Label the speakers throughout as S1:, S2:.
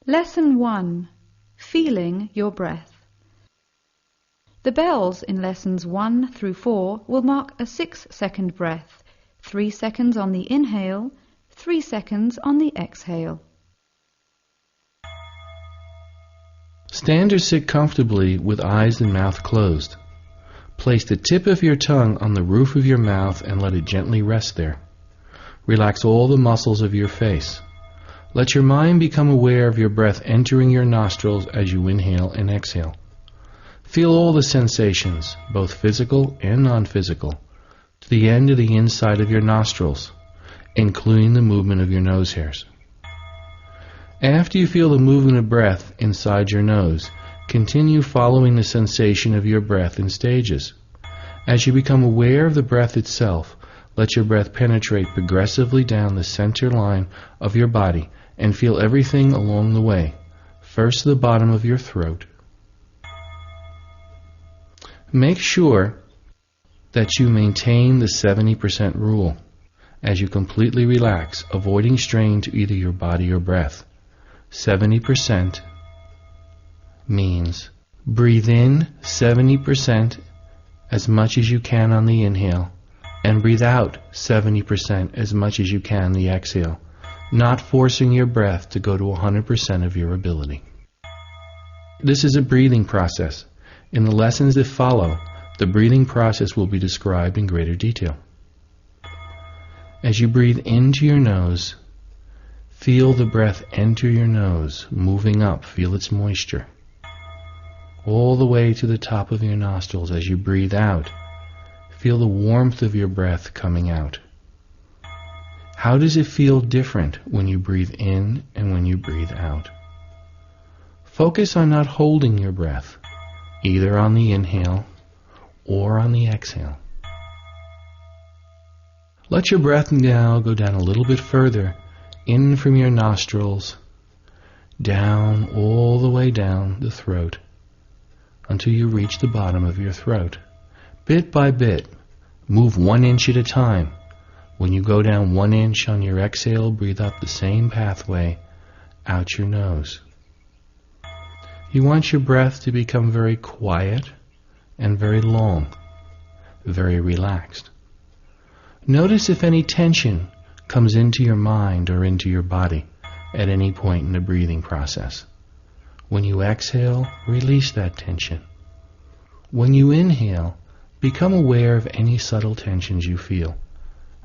S1: Lesson 1. Feeling your breath. The bells in lessons 1 through 4 will mark a 6-second breath, 3 seconds on the inhale, 3 seconds on the exhale.
S2: Stand or sit comfortably with eyes and mouth closed. Place the tip of your tongue on the roof of your mouth and let it gently rest there. Relax all the muscles of your face. Let your mind become aware of your breath entering your nostrils as you inhale and exhale. Feel all the sensations, both physical and non-physical, to the end of the inside of your nostrils, including the movement of your nose hairs. After you feel the movement of breath inside your nose, continue following the sensation of your breath in stages. As you become aware of the breath itself, let your breath penetrate progressively down the center line of your body and feel everything along the way, first to the bottom of your throat. Make sure that you maintain the 70% rule as you completely relax, avoiding strain to either your body or breath. 70% means breathe in 70% as much as you can on the inhale and breathe out 70% as much as you can on the exhale, not forcing your breath to go to 100% of your ability. This is a breathing process. In the lessons that follow, the breathing process will be described in greater detail. As you breathe into your nose, feel the breath enter your nose, moving up, feel its moisture, all the way to the top of your nostrils. As you breathe out, feel the warmth of your breath coming out. How does it feel different when you breathe in and when you breathe out? Focus on not holding your breath, either on the inhale or on the exhale. Let your breath now go down a little bit further, in from your nostrils, down all the way down the throat, until you reach the bottom of your throat. Bit by bit, move 1 inch at a time. When you go down 1 inch on your exhale, breathe up the same pathway out your nose. You want your breath to become very quiet and very long, very relaxed. Notice if any tension comes into your mind or into your body at any point in the breathing process. When you exhale, release that tension. When you inhale, become aware of any subtle tensions you feel,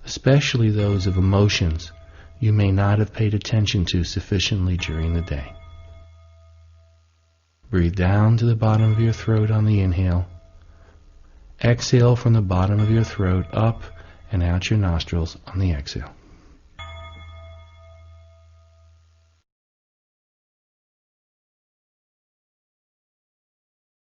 S2: especially those of emotions you may not have paid attention to sufficiently during the day. Breathe down to the bottom of your throat on the inhale. Exhale from the bottom of your throat up and out your nostrils on the exhale.